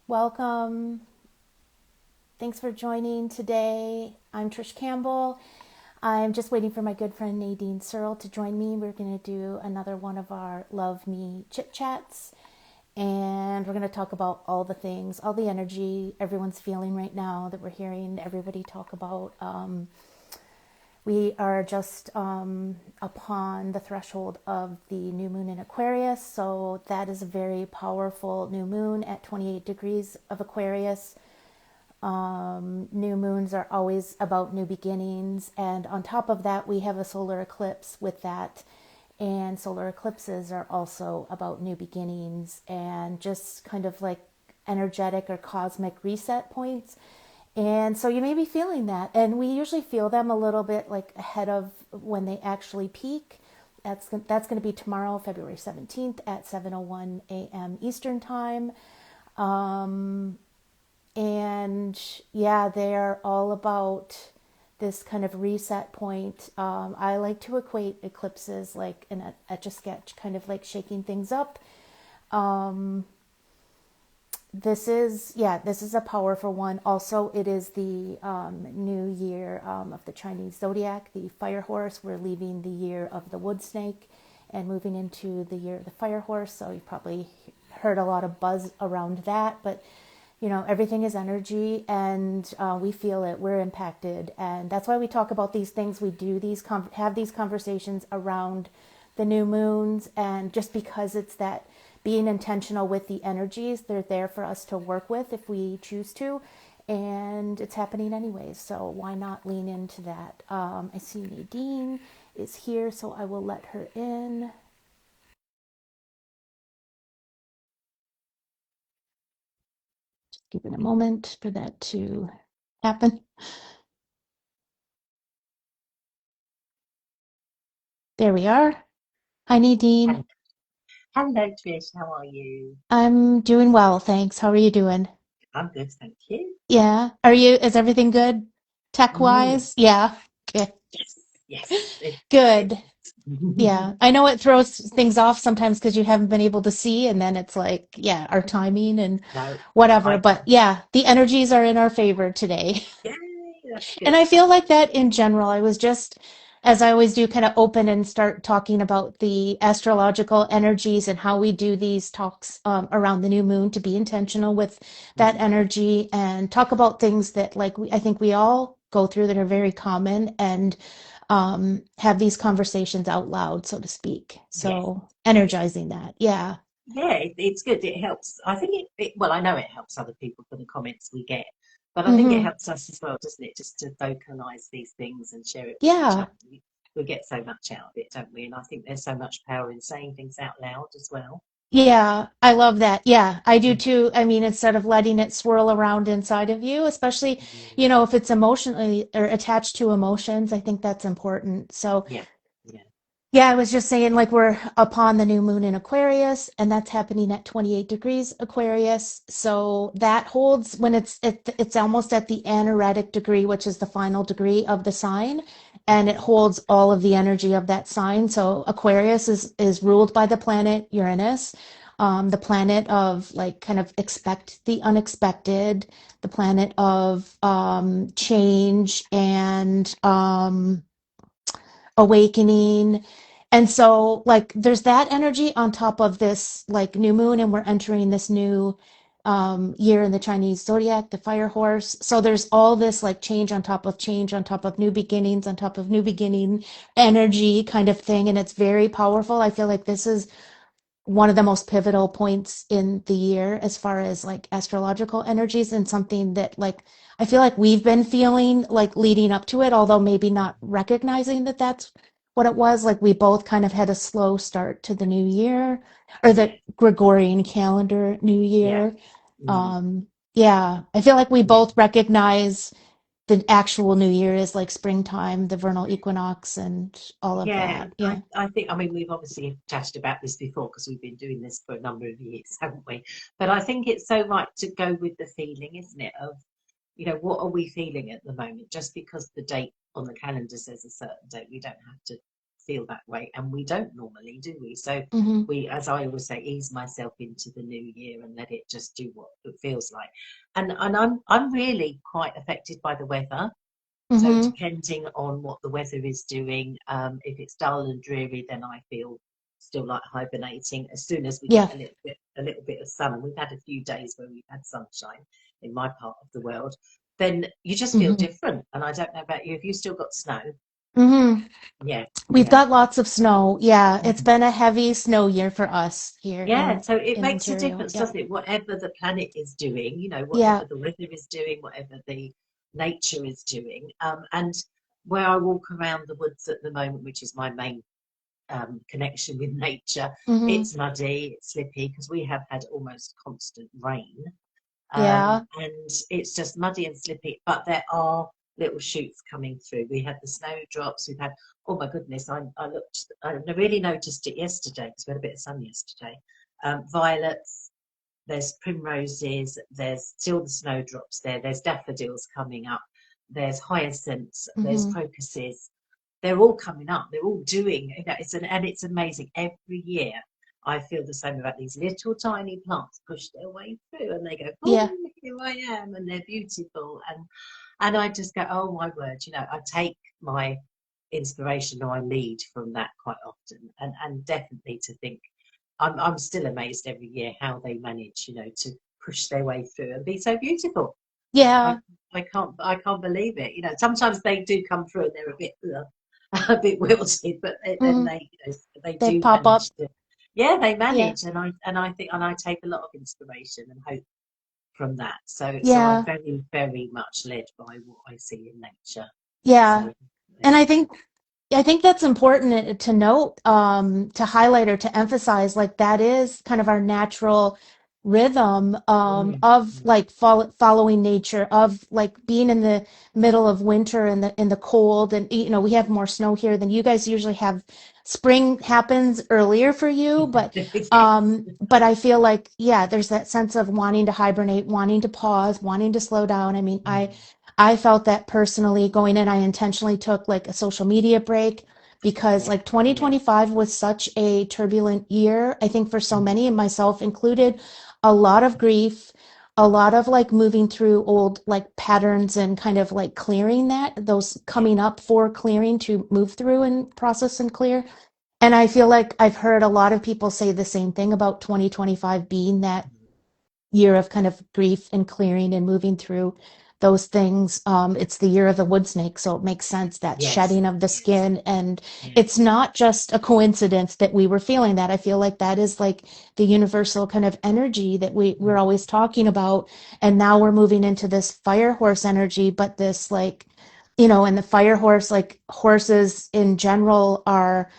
Welcome. Thanks for joining today. I'm Trish Campbell. I'm just waiting for my good friend Nadine Searle to join me. We're going to do another one of our Love Me chit chats. And we're going to talk about all the things, all the energy everyone's feeling right now that we're hearing everybody talk about. We are just upon the threshold of the new moon in Aquarius. So that is a very powerful new moon at 28 degrees of Aquarius. New moons are always about new beginnings. And on top of that, we have a solar eclipse with that. And solar eclipses are also about new beginnings and just kind of like energetic or cosmic reset points. And so you may be feeling that. And we usually feel them a little bit like ahead of when they actually peak. That's going to be tomorrow, February 17th at 7:01 a.m. Eastern Time. And yeah, they're all about this kind of reset point. I like to equate eclipses like in a etch a sketch, kind of like shaking things up. This is a powerful one. Also, it is the new year of the Chinese zodiac, the fire horse. We're leaving the year of the wood snake and moving into the year of the fire horse. So you've probably heard a lot of buzz around that, but everything is energy, and we feel it. We're impacted, and that's why we talk about these things. We do have these conversations around the new moons, and just because it's that being intentional with the energies, they're there for us to work with if we choose to, and it's happening anyways. So why not lean into that? I see Nadine is here, so I will let her in. Just give it a moment for that to happen. There we are. Hi, Nadine. Hello, hello, Trish. How are you? I'm doing well, thanks. How are you doing? I'm good, thank you. Yeah. Is everything good tech Mm, wise? Yeah. Okay. yes, yes, it's Good. Yeah. I know it throws things off sometimes because you haven't been able to see, and then it's like, yeah, our timing and no, whatever. I But yeah, the energies are in our favor today. yay, that's And good. I feel like that in general. I was just, as I always do, kind of open and start talking about the astrological energies and how we do these talks around the new moon to be intentional with that Mm, energy and talk about things that, like, I think we all go through that are very common and have these conversations out loud, so to speak. yes, So yeah, energizing that. Yeah. yeah. It's good. It helps. I think well, I know it helps other people for the comments we get, but I think it Hmm. helps us as well, doesn't it? Just to vocalize these things and share it with each Yeah. other. We get so much out of it, don't we? And I think there's so much power in saying things out loud as well. Yeah, I love that. Yeah, I do Mm, too. I mean, instead of letting it swirl around inside of you, especially, mm, if it's emotionally or attached to emotions, I think that's important. So, yeah, yeah. yeah, I was just saying, like, we're upon the new moon in Aquarius, and that's happening at 28 degrees Aquarius. So that holds when it's almost at the anaretic degree, which is the final degree of the sign, and it Mhm. holds all of the energy of that sign. So Aquarius is ruled by the planet Uranus, the planet of like kind of expect the unexpected, the planet of change and awakening. And so, like, there's that energy on top of this, like, new moon, and we're entering this new year in the Chinese zodiac, the fire horse. So, there's all this, like, change on top of new beginnings, on top of new beginning energy kind of thing. And it's very powerful. I feel like this is one of the most pivotal points in the year as far as like astrological energies, and something that, like, I feel like we've been feeling like leading up to it, although maybe not recognizing that that's what it was. Like we both kind of had a slow start to the new year, or the Yeah, Gregorian calendar new yeah, year. mm, Yeah, I feel like we yeah, both recognize the actual new year is like springtime, the vernal equinox, and all of yeah. that. Yeah. I think, I mean, we've obviously chatted about this before because we've been doing this for a number of years, haven't we? But I think it's so right to go with the feeling, isn't it? Of, what are we feeling at the moment? Just because the date on the calendar says a certain date, we don't have to feel that way, and we don't normally, do we? So Mm-hmm. we, as I always say, ease myself into the new year and let it just do what it feels like. And I'm really quite affected by the weather. So Mm-hmm. depending on what the weather is doing, if it's dull and dreary, then I feel still like hibernating. As soon as we get Yeah. a little bit of sun, and we've had a few days where we've had sunshine in my part of the world, then you just feel Mm-hmm. different. And I don't know about you, if you still got snow. Mm-hmm. Yeah, We've yeah. got lots of snow. Yeah, it's Mhm. been a heavy snow year for us here Yeah, so it in makes a Ontario. difference, Yeah. doesn't it? Whatever the planet is doing, Yeah. whatever the weather is doing, whatever the nature is doing. And where I walk around the woods at the moment, which is my main connection with nature, Mm-hmm. it's muddy, it's slippy because we have had almost constant rain. Yeah. And it's just muddy and slippy, but there are little shoots coming through. We had the snowdrops, we've had, oh my goodness, I looked, I really noticed it yesterday because we had a bit of sun yesterday. Violets, there's primroses, there's still the snowdrops there, there's daffodils coming up, there's hyacinths, there's Mm-hmm. crocuses. They're all coming up, they're all doing, and it's amazing. Every year I feel the same about these little tiny plants push their way through and they go, oh, Yeah. here I am, and they're beautiful. And I just go, oh my word, I take my inspiration or I lead from that quite often. And definitely to think I'm still amazed every year how they manage, to push their way through and be so beautiful. I Yeah. I can't believe it. Sometimes they do come through and they're a bit a bit wilted, but then Mm-hmm. they They do pop up. manage to. Yeah, they Yeah. manage, and I think and I take a lot of inspiration and hope from that. So I'm Yeah. very very much led by what I see in nature. Yeah. So And yeah. I think that's important to note, to highlight or to emphasize, like that is kind of our natural rhythm, Mm, of mm, like following nature, of like being in the middle of winter in the cold, and we have more snow here than you guys usually have. Spring happens earlier for you, yes. but I feel like, yeah, there's that sense of wanting to hibernate, wanting to pause, wanting to slow down. I mean, Mm, I felt that personally going in. I intentionally took like a social media break because yeah, like yeah. 2025 was such a turbulent year, I think for so Mm, many, and myself included, a lot of grief, a lot of like moving through old like patterns and kind of like clearing those yeah. coming up for clearing to move through and process and clear. And I feel like I've heard a lot of people say the same thing about 2025 being that Mm, year of kind of grief and clearing and moving through those things. It's the year of the wood snake, so it makes sense that yes, shedding of the yes, skin. And yeah. it's not just a coincidence that we were feeling that. I feel like that is like the universal kind of energy that we're Mm, always talking about. And now we're moving into this fire horse energy, but this like, and the fire horse, like horses in general are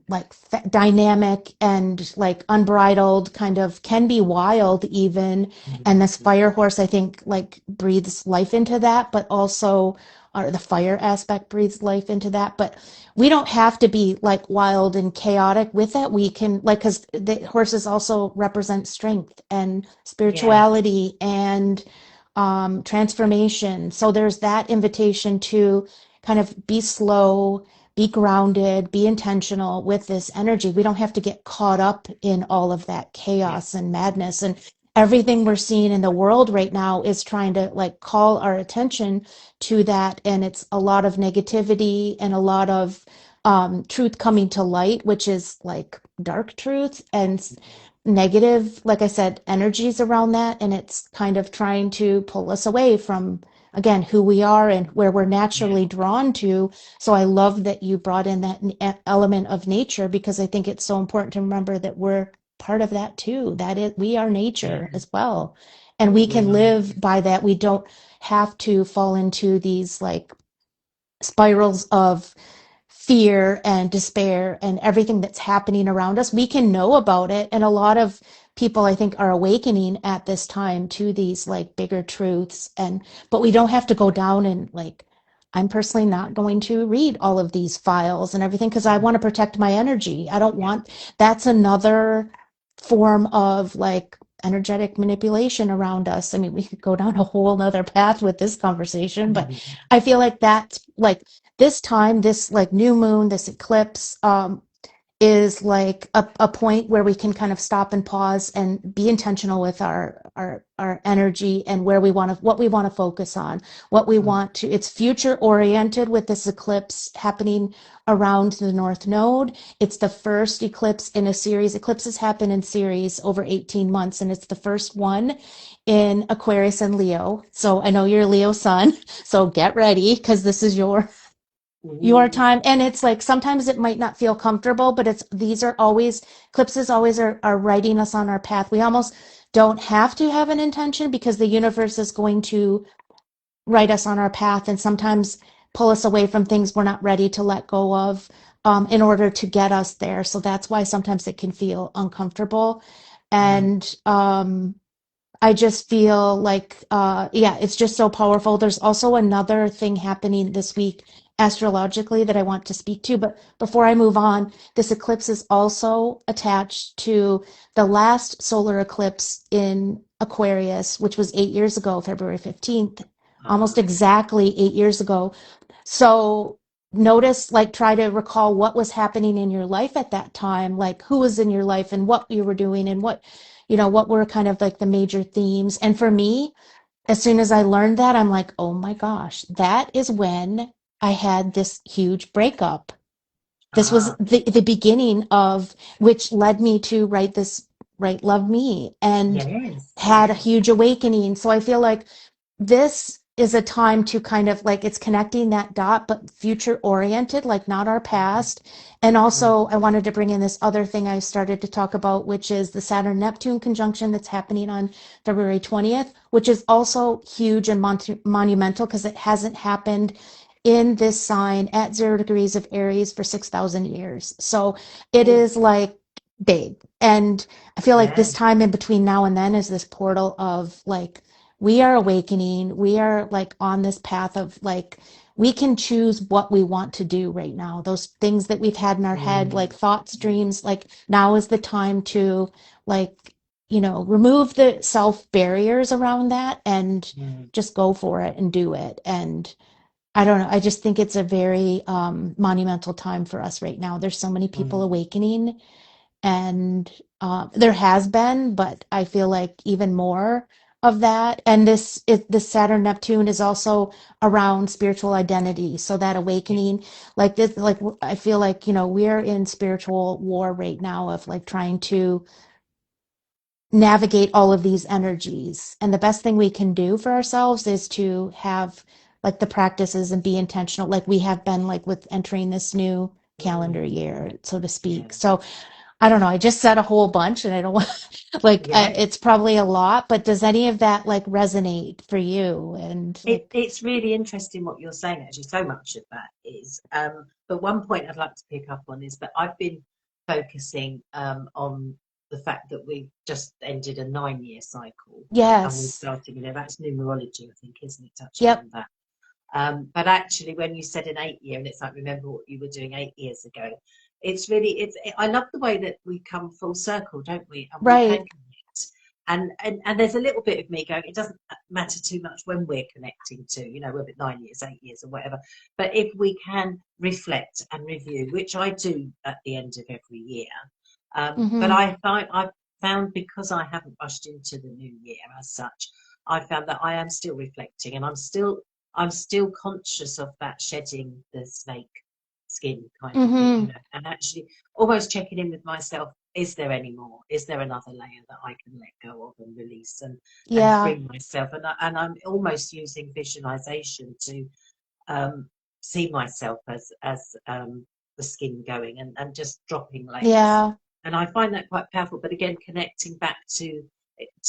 like dynamic and like unbridled, kind of can be wild even. mm, And this mm, fire horse, I think, like breathes life into that, but also, or the fire aspect breathes life into that. But we don't have to be like wild and chaotic with it. We can, like, because the horses also represent strength and yeah. spirituality and transformation. So there's that invitation to kind of be slow, be grounded, be intentional with this energy. We don't have to get caught up in all of that Yeah. chaos and madness. And everything we're seeing in the world right now is trying to like call our attention to that. And it's a lot of negativity and a lot of truth coming to light, which is like dark truth and Mhm. negative, like I said, energies around that. And it's kind of trying to pull us away from, again, who we are and where we're Yeah. naturally drawn to. So I love that you brought in that element of nature, because I think it's so important to remember that we're part of that too. That is, we are Yeah. nature as well. And we We can are. live by that. We don't have to fall into these like spirals of fear and despair and everything that's happening around us. We can know about it. And a lot of people, I think, are awakening at this time to these like bigger truths. But we don't have to go down and like, I'm personally not going to read all of these files and everything because I Mhm. want to protect my energy. I don't Yeah. want, that's another form of like energetic manipulation around us. I mean, we could go down a whole nother path with this conversation, but Mhm. I feel like that's like this time, this like new moon, this eclipse, is like a point where we can kind of stop and pause and be intentional with our energy and where we want to, what we want to focus on, what we Mm. want to, it's future oriented with this eclipse happening around the North Node. It's the first eclipse in a series. Eclipses happen in series over 18 months, and it's the first one in Aquarius and Leo. So I know you're a Leo sun, so get ready because this is your Mm. time. And it's like sometimes it might not feel comfortable, but it's these are always eclipses always are writing us on our path. We almost don't have to have an intention because the universe is going to write us on our path and sometimes pull us away from things we're not ready to let go of, in order to get us there. So that's why sometimes it can feel uncomfortable. Mm. And I just feel like, yeah, it's just so powerful. There's also another thing happening this week astrologically that I want to speak to. But before I move on, this eclipse is also attached to the last solar eclipse in Aquarius, which was 8 years ago, February 15th, almost Ah, exactly 8 years ago. So notice, like, try to recall what was happening in your life at that time, like who was in your life and what you were doing and what, what were kind of like the major themes. And for me, as soon as I learned that, I'm like, oh my gosh, that is when I had this huge breakup. This was ah, the beginning of which led me to write this, write Love Me, and yes, had a yes. huge awakening. So I feel like this is a time to kind of like it's connecting that dot, but future oriented, like not our Mm. past. And Mm. also, I wanted to bring in this other thing I started to talk about, which is the Saturn Neptune conjunction that's happening on February 20th, which is also huge and monumental because it hasn't happened in this sign at 0 degrees of Aries for 6,000 years. So it Oh, is like big. And I feel like yeah. this time in between now and then is this portal of like, we are awakening. We are like on this path of like, we can choose what we want to do right now. Those things that we've had in our head, Mm. like thoughts, Mm. dreams, like now is the time to like, remove the self barriers around that and Mm. just go for it and do it. And I don't know. I just think it's a very monumental time for us right now. There's so many people Mm. awakening, and there has been, but I feel like even more of that. And this Saturn Neptune is also around spiritual identity. So that Yeah. awakening, like this, like I feel like we're in spiritual war right now of like trying to navigate all of these energies. And the best thing we can do for ourselves is to have like the practices and be intentional, like we have been like with entering this new calendar Mm. year, so to Yeah. speak. So I don't know. I just said a whole bunch and I don't want like Yeah. it's probably a lot, but does any of that like resonate for you? And like, It's really interesting what you're saying, actually. So much of that is. But one point I'd like to pick up on is that I've been focusing on the fact that we've just ended a 9 year cycle and we're yes. starting, that's numerology, I think, isn't it, touching Yep. on that? But actually, when you said an 8 year, and it's like, remember what you were doing 8 years ago, it's really, I love the way that we come full circle, don't we? And we can Right. connect. And there's a little bit of me going, it doesn't matter too much when we're connecting to, whether it's 9 years, 8 years, or whatever. But if we can reflect and review, which I do at the end of every year, but Mm-hmm. I've found because I haven't rushed into the new year as such, I found that I am still reflecting and I'm still conscious of that shedding the snake skin kind of thing, Mm-hmm. and actually almost checking in with myself. Is there any more? Is there another layer that I can let go of and release and Yeah. bring myself? And I'm almost using visualization to see myself as the skin going and just dropping layers. Yeah. And I find that quite powerful. But again, connecting back to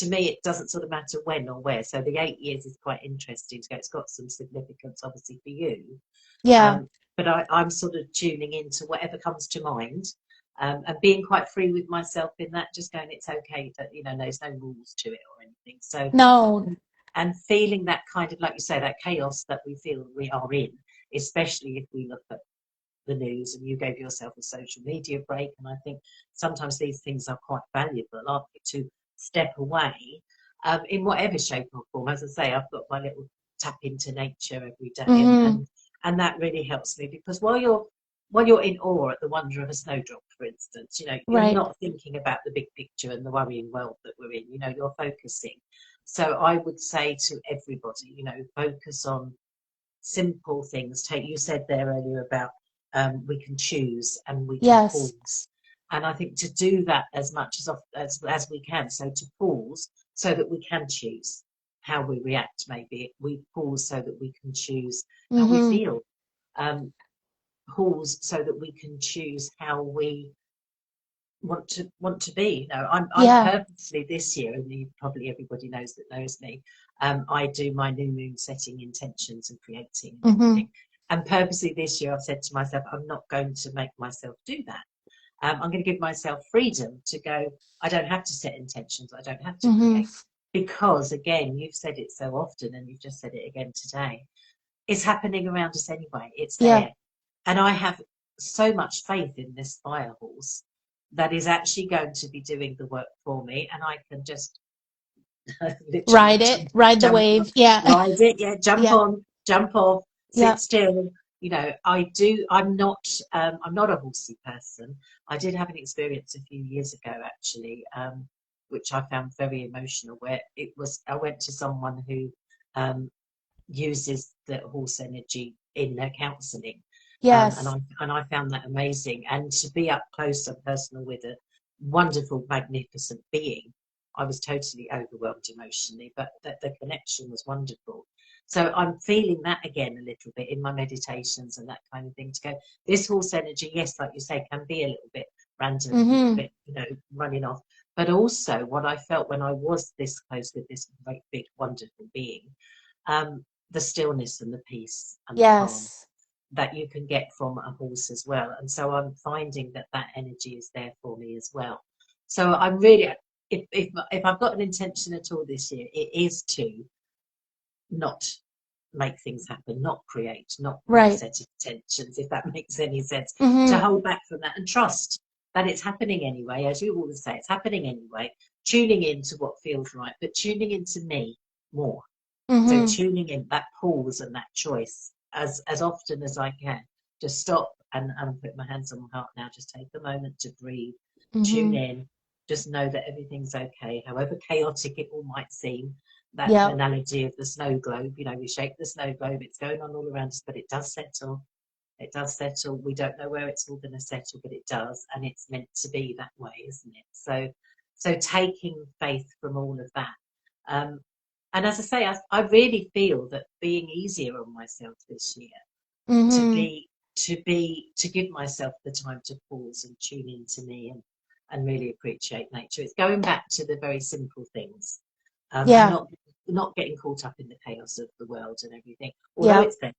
me, it doesn't sort of matter when or where. So the 8 years is quite interesting. So it's got some significance, obviously, for you. Yeah. Um, but I'm sort of tuning into whatever comes to mind, and being quite free with myself in that, just going, it's okay that, there's no rules to it or anything. So, No. and feeling that kind of, like you say, that chaos that we feel we are in, especially if we look at the news and you gave yourself a social media break. And I think sometimes these things are quite valuable, aren't they, to step away, in whatever shape or form. As I say, I've got my little tap into nature every day, and Mm-hmm. And that really helps me, because while you're in awe at the wonder of a snowdrop, for instance, you're Right. not thinking about the big picture and the worrying world that we're in. You're focusing. So I would say to everybody, focus on simple things. You said there earlier about we can choose and we can Yes. pause. And I think to do that as much as we can. So to pause so that we can choose how we react. Maybe we pause so that we can choose how we Mm-hmm. feel. Um, Pause so that we can choose how we want to be. I'm Yeah. purposely this year, and probably everybody knows me. I do my new moon setting intentions and creating and Mm-hmm. everything. And purposely this year, I've said to myself, I'm not going to make myself do that. I'm going to give myself freedom to go. I don't have to set intentions. I don't have to Mm-hmm. create, because again, you've said it so often, and you've just said it again today. It's happening around us anyway. It's Yeah. there. And I have so much faith in this fire horse that is actually going to be doing the work for me. And I can just literally Ride it. Ride the jump on, wave. Yeah. ride it, yeah, jump Yeah. on, jump off, Yeah. sit still. I'm not a horsey person. I did have an experience a few years ago, actually, which I found very emotional, where I went to someone who um, uses the horse energy in their counselling. And Yes. I found that amazing. And to be up close and personal with a wonderful, magnificent being, I was totally overwhelmed emotionally, but the connection was wonderful. So I'm feeling that again a little bit in my meditations and that kind of thing, to go, this horse energy, yes, like you say, can be a little bit random, a little Mm-hmm. bit, running off. But also what I felt when I was this close with this great, big, wonderful being, um, the stillness and the peace and the calm Yes. that you can get from a horse as well. And so I'm finding that energy is there for me as well. So I'm really, if I've got an intention at all this year, it is to not make things happen, not create, not Right. set intentions, if that makes any sense. To Mm-hmm. hold back from that and trust that it's happening anyway, as you always say, it's happening anyway. Tuning into what feels right, but tuning into me more. So Mm-hmm. tuning in, that pause and that choice, as often as I can, just stop and put my hands on my heart now. Just take a moment to breathe, tune Mm-hmm. in, just know that everything's okay, however chaotic it all might seem. That Yep. analogy of the snow globe, we shake the snow globe, it's going on all around us, but it does settle. It does settle. We don't know where it's all going to settle, but it does, and it's meant to be that way, isn't it? So taking faith from all of that. Um, and as I say, I really feel that being easier on myself this year, to Mm-hmm. be to give myself the time to pause and tune into me, and really appreciate nature. It's going back to the very simple things, and Yeah. not getting caught up in the chaos of the world and everything, although Yep. it's there.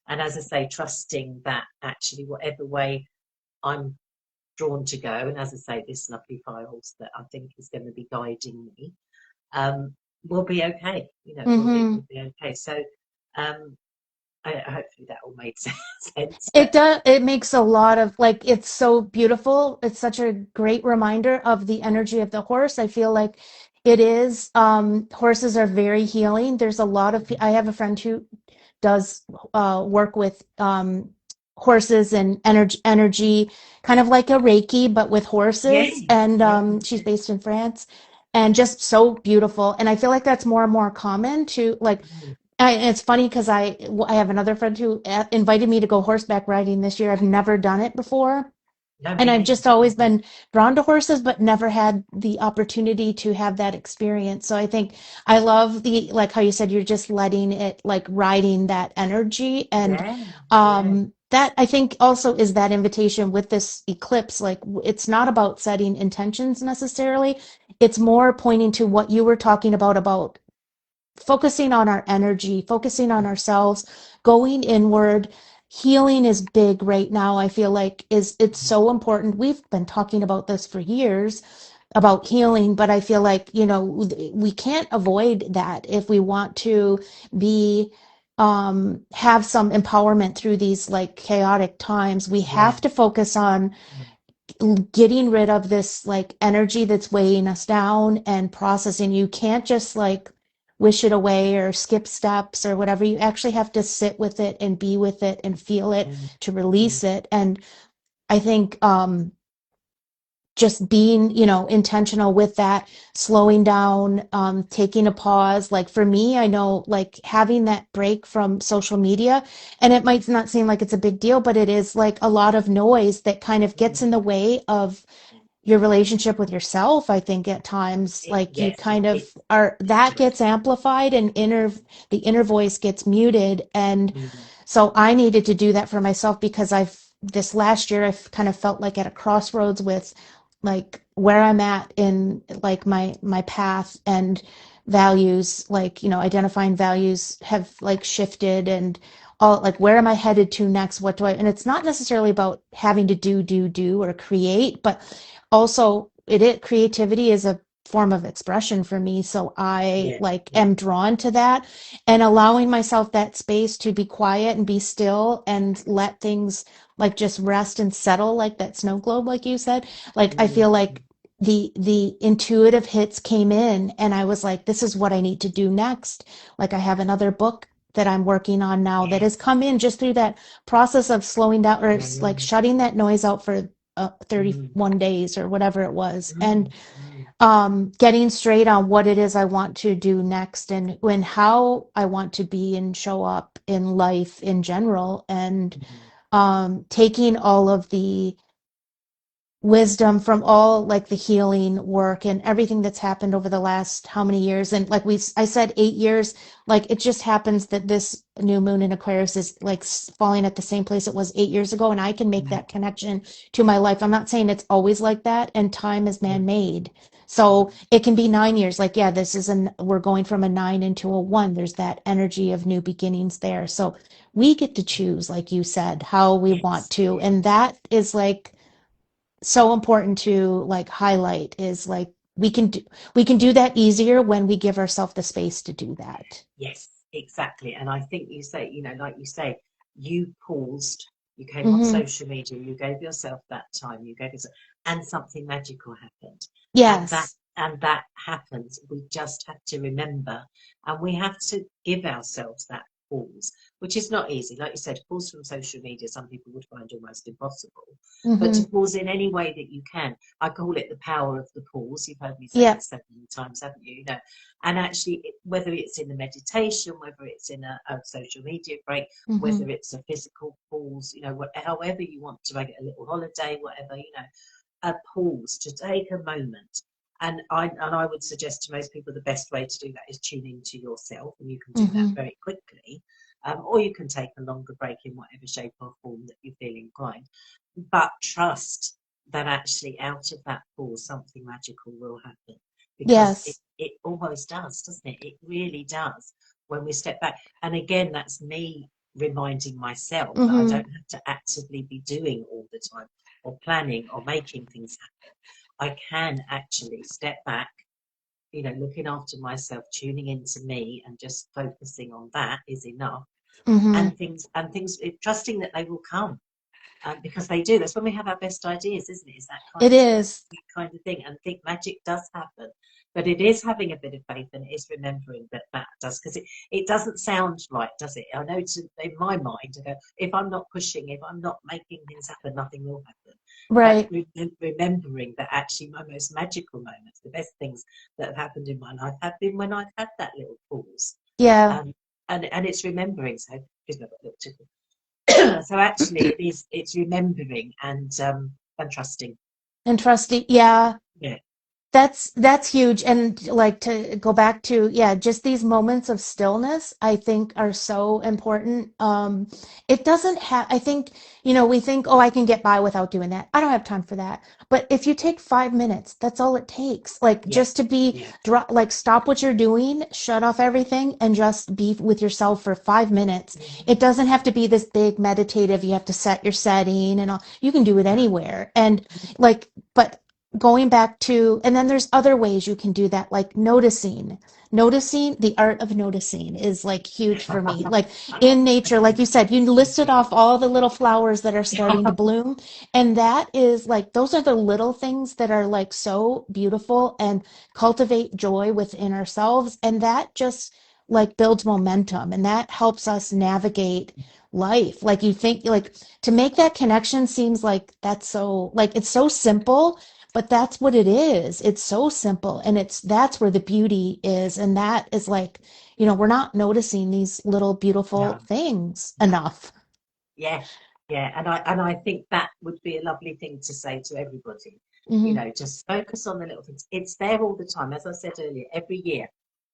And as I say, trusting that actually whatever way I'm drawn to go, and as I say, this lovely fire horse that I think is going to be guiding me, um, will be okay. It Mm-hmm. will be okay. So um, hopefully that all made sense. It does, it makes a lot of like, it's so beautiful. It's such a great reminder of the energy of the horse. I feel like it is, horses are very healing. There's a lot of, I have a friend who does work with horses and energy, kind of like a Reiki, but with Yeah, horses. And yeah, she's based in France, and just so beautiful. And I feel like that's more and more common to like. mm, It's funny because I have another friend who invited me to go horseback riding this year. I've never done it before. no, And me I've neither. just always been drawn to horses, but never had the opportunity to have that experience. So I think I love the, like how you said, you're just letting it, like riding that energy. And Yeah, yeah, that I think also is that invitation with this eclipse. Like it's not about setting intentions necessarily. It's more pointing to what you were talking about focusing on our energy, focusing on ourselves, going inward. Healing is big right now. I feel like is it's so important. We've been talking about this for years about healing, but I feel like, we can't avoid that if we want to be have some empowerment through these like chaotic times. We yeah, have to focus on getting rid of this like energy that's weighing us down and processing. You can't just like wish it away or skip steps or whatever. You actually have to sit with it and be with it and feel it mm, to mm, release it. And I think just being, intentional with that, slowing down, taking a pause. Like for me, I know like having that break from social media, and it might not seem like it's a big deal, but it is like a lot of noise that kind of gets in the way of your relationship with yourself. I think at times like you yes, kind of it, are, that gets amplified and the inner voice gets muted. And mm, so I needed to do that for myself because this last year I've kind of felt like at a crossroads with like where I'm at in like my path and values, like, identifying values have like shifted, and all like where am I headed to next? What do I, and it's not necessarily about having to do or create, but also creativity is a form of expression for me. So I yeah, like yeah, am drawn to that, and allowing myself that space to be quiet and be still and let things like just rest and settle, like that snow globe, like you said. Like I mm, feel like the intuitive hits came in, and I was like, this is what I need to do next. Like I have another book that I'm working on now that has yes, come in just through that process of slowing down, or it's like mm, shutting that noise out for mm, 31 days or whatever it was, and mm, mm, getting straight on what it is I want to do next, and how I want to be and show up in life in general, and mm, taking all of the wisdom from all like the healing work and everything that's happened over the last how many years. And like I said 8 years, like it just happens that this new moon in Aquarius is like falling at the same place it was 8 years ago, and I can make mm, that connection to my life. I'm not saying it's always like that, and time is yeah, man-made, mm, so it can be 9 years. Like, yeah, we're going from a 9 into a 1. There's that energy of new beginnings there, so we get to choose, like you said, how we want yes, to. yeah, And that is like so important to like highlight, is like we can do that easier when we give ourselves the space to do that. yes, exactly. And I think you say, like you say, you paused, you came off Hmm. social media, you gave yourself that time, you gave yourself, and something magical happened. And that Yes. and that happens. We just have to remember, and we have to give ourselves that pause, which is not easy. Like you said, pause from social media, some people would find almost impossible. But to Hmm. pause in any way that you can, I call it the power of the pause. You've heard me say Yeah. this so many times, haven't you? And actually, whether it's in a meditation, whether it's in a social media break, Hmm. whether it's a physical pause, however you want to make it, a little holiday, whatever, a pause, to take a moment. And I would suggest to most people the best way to do that is tune into yourself, and you can do that Hmm. very quickly, or you can take a longer break in whatever shape or form that you feel inclined. But trust that actually out of that pause something magical will happen, because it, Yes. it almost does, doesn't it? It really does when we step back. And again, that's me reminding myself that I Hmm. don't have to actively be doing all the time or planning or making things happen. I can actually step back, looking after myself, tuning into me, and just focusing on that is enough. Hmm. And things, trusting that they will come, because they do. That's when we have our best ideas, isn't it? Is that It is. kind of thing, and think magic does happen. But it is having a bit of faith, and it is remembering that that does, because it doesn't sound right, does it? I know in my mind, I go, if I'm not pushing, if I'm not making things happen, nothing will happen. But Right. remembering that actually my most magical moments, the best things that have happened in my life, have been when I've had that little pause. Yeah. Um, and it's remembering. So, excuse me, I've got a little tickle. So actually, it's remembering and trusting. And trusty. Yeah. Yeah, That's huge. And like to go back to, yeah, just these moments of stillness, I think are so important. It doesn't have, I think, we think, oh, I can get by without doing that. I don't have time for that. But if you take 5 minutes, that's all it takes. Like yeah, just to be, yeah. like stop what you're doing, shut off everything, and just be with yourself for 5 minutes. It Mhm. doesn't have to be this big meditative, you have to set your setting and all. You can do it No, anywhere. And like, but going back to, and then there's other ways you can do that, like noticing the art of noticing is like huge for me. Like in nature, like you said, you listed off all the little flowers that are starting to bloom, and that is like, those are the little things that are like so beautiful and cultivate joy within ourselves, and that just like builds momentum, and that helps us navigate life. Like you think, like, to make that connection seems like that's so, like, it's so simple, but that's what it is. It's so simple, and that's where the beauty is. And that is like, we're not noticing these little beautiful No, things no. enough. Yeah, yeah, and I think that would be a lovely thing to say to everybody. Hmm. Just focus on the little things. It's there all the time, as I said earlier. Every year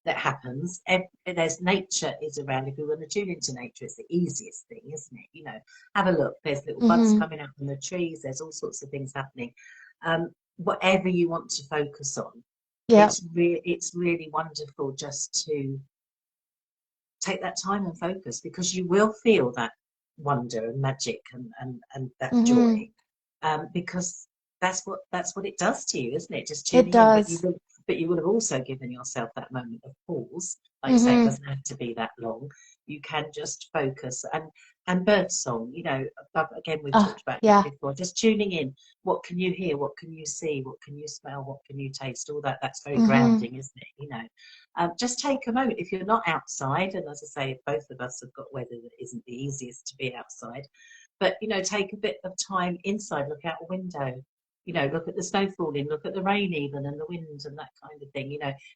that happens, there's nature is around. If we want to tune into nature, it's the easiest thing, isn't it? Have a look. There's little buds Hmm. coming out from the trees. There's all sorts of things happening. Whatever you want to focus on, Yeah. it's really wonderful just to take that time and focus, because you will feel that wonder and magic and that joy, Hmm. because that's what it does to you, isn't it? Just It tuning in, does. but you will have also given yourself that moment of pause. Like you say, it Hmm. doesn't have to be that long. You can just focus, and birdsong. Again, we've Oh, talked about that yeah. before. Just tuning in. What can you hear? What can you see? What can you smell? What can you taste? All that. That's very Hmm. grounding, isn't it? Just take a moment. If you're not outside, and as I say, both of us have got weather that isn't the easiest to be outside, but take a bit of time inside. Look out a window. Look at the snow falling. Look at the rain, even, and the wind, and that kind of thing.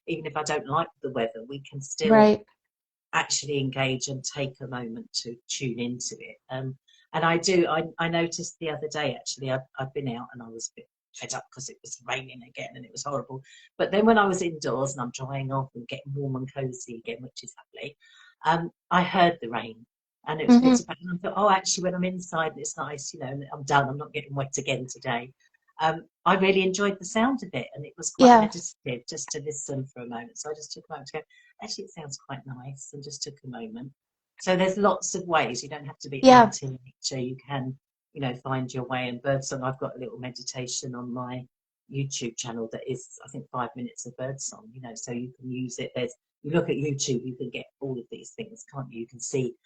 Even if I don't like the weather, we can still Right. actually engage and take a moment to tune into it. And I do. I noticed the other day, actually, I've been out and I was a bit fed up because it was raining again and it was horrible. But then when I was indoors and I'm drying off and getting warm and cozy again, which is lovely, I heard the rain and it was Hmm. pitter patter. And I thought, oh, actually, when I'm inside and it's nice, and I'm done, I'm not getting wet again today. I really enjoyed the sound of it, and it was quite Yeah. meditative just to listen for a moment. So I just took a moment to go, actually, it sounds quite nice, and just took a moment. So there's lots of ways. You don't have to be Yeah. out in nature. You can, find your way. And birdsong, I've got a little meditation on my YouTube channel that is, I think, 5 minutes of birdsong. So you can use it. You look at YouTube, you can get all of these things, can't you? You can see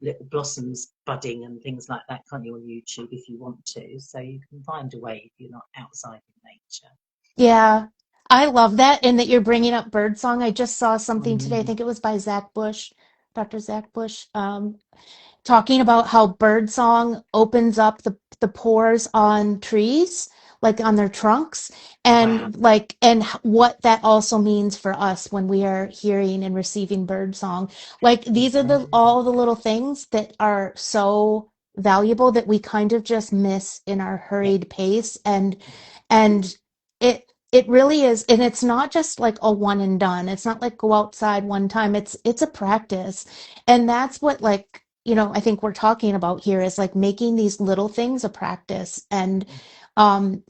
little blossoms budding and things like that, can't you, on YouTube if you want to? So you can find a way if you're not outside in nature. Yeah. I love that. And that you're bringing up birdsong. I just saw something today. I Mm, think it was by Zach Bush, Dr. Zach Bush. Talking about how birdsong opens up the pores on trees, like on their trunks, wow. and what that also means for us when we are hearing and receiving birdsong. Like these are Yeah. the all the little things that are so valuable that we kind of just miss in our Yeah. hurried pace, and it really is, and it's not just like a one and done. It's not like go outside one time. It's a practice, and that's what, like, I think we're talking about here is like making these little things a practice. And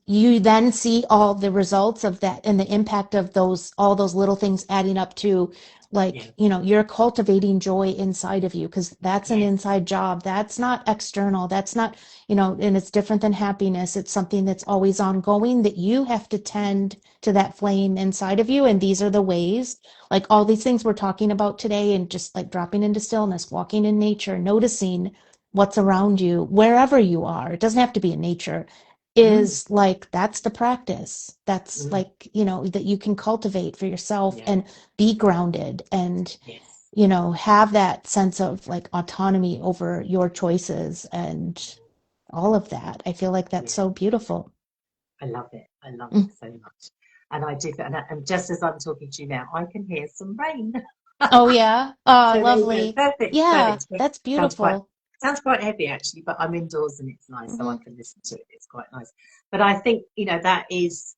you then see all the results of that and the impact of all those little things adding up to, Yeah. like, you're cultivating joy inside of you, because that's an Yes. inside job. That's not external. That's not, and it's different than happiness. It's something that's always ongoing, that you have to tend to that flame inside of you. And these are the ways, like all these things we're talking about today, and just like dropping into stillness, walking in nature, noticing what's around you, wherever you are. It doesn't have to be in nature. Mm, Is like, that's the practice. That's mm, like, that you can cultivate for yourself yeah. and be grounded, and, Yes. have that sense of like autonomy over your choices and all of that. I feel like that's Yeah. so beautiful. I love it. I love it Mm. so much. And I do, and just as I'm talking to you now, I can hear some rain. Oh, yeah. Oh, So there you go. lovely. Perfect. Yeah, Perfect. that's Sounds quite beautiful. sounds quite heavy actually, but I'm indoors and it's nice, so I Hmm. can listen to it. It's quite nice. But I think, that is,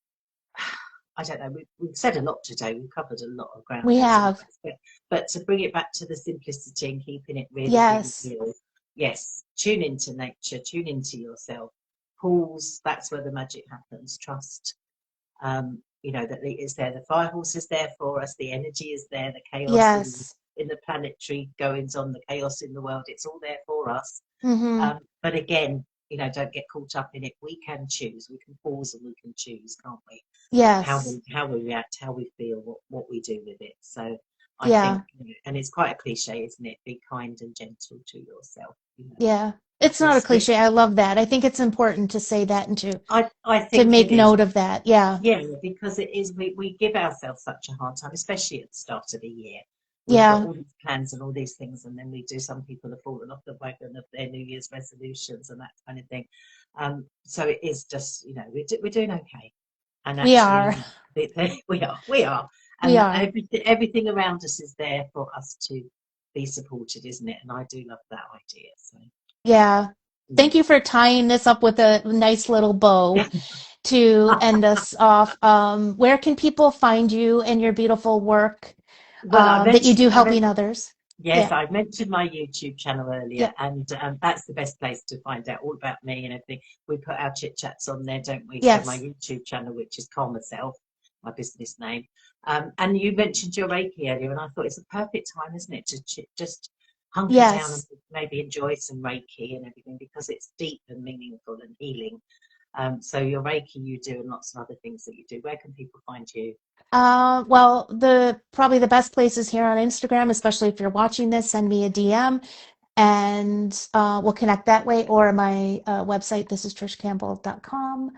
I don't know, we've said a lot today. We've covered a lot of ground We in some have. ways, but to bring it back to the simplicity and keeping it really, really Yes. real, yes, tune into nature, tune into yourself. Pools, that's where the magic happens. Trust, that it's there. The fire horse is there for us. The energy is there. The chaos Yes. in the planetary goings on, the chaos in the world, it's all there for us. Hmm. But again, don't get caught up in it. We can choose. We can pause and we can choose, can't we? Yes. How we react, how we feel, what we do with it. So I think, Yeah. and it's quite a cliche, isn't it? Be kind and gentle to yourself. Yeah. It's not a Because cliche. I love that. I think it's important to say that and I to think make it is. note of that. Yeah. Yeah, because it is, we give ourselves such a hard time, especially at the start of the year. We've got Yeah. all these plans and all these things, and then we do, some people have fallen off the wagon of their New Year's resolutions and that kind of thing. So it is just, we're doing okay. And We are. actually, we are. We And are. everything around us is there for us to be supported, isn't it? And I do love that idea. So, Yeah. mm. Thank you for tying this up with a nice little bow to end us off. Where can people find you and your beautiful work Well, that you do helping others? yes, Yeah. I mentioned my YouTube channel earlier, Yep. and that's the best place to find out all about me and everything. We put our chit chats on there, don't we? So my Yes. YouTube channel, which is Calm Myself, my business name. And you mentioned your Reiki earlier, and I thought it's a perfect time, isn't it, to just hunker down and Yes. maybe enjoy some Reiki and everything, because it's deep and meaningful and healing. So your Reiki you do, and lots of other things that you do. Where can people find you? Well, the probably the best place is here on Instagram, especially if you're watching this, send me a DM and we'll connect that way, or my website, this is trishcampbell.com.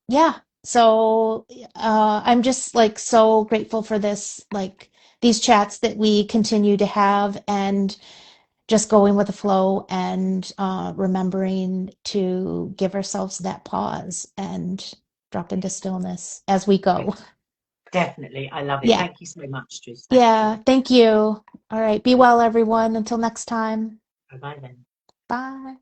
Yeah, so I'm just like so grateful for this, like these chats that we continue to have, and just going with the flow, and remembering to give ourselves that pause and drop into stillness as we Yeah, go. definitely. I love it. Yeah. Thank you so much, Trish. Thank you. Yeah. Thank you. All right. Be well, everyone. Until next time. Bye bye then. Bye.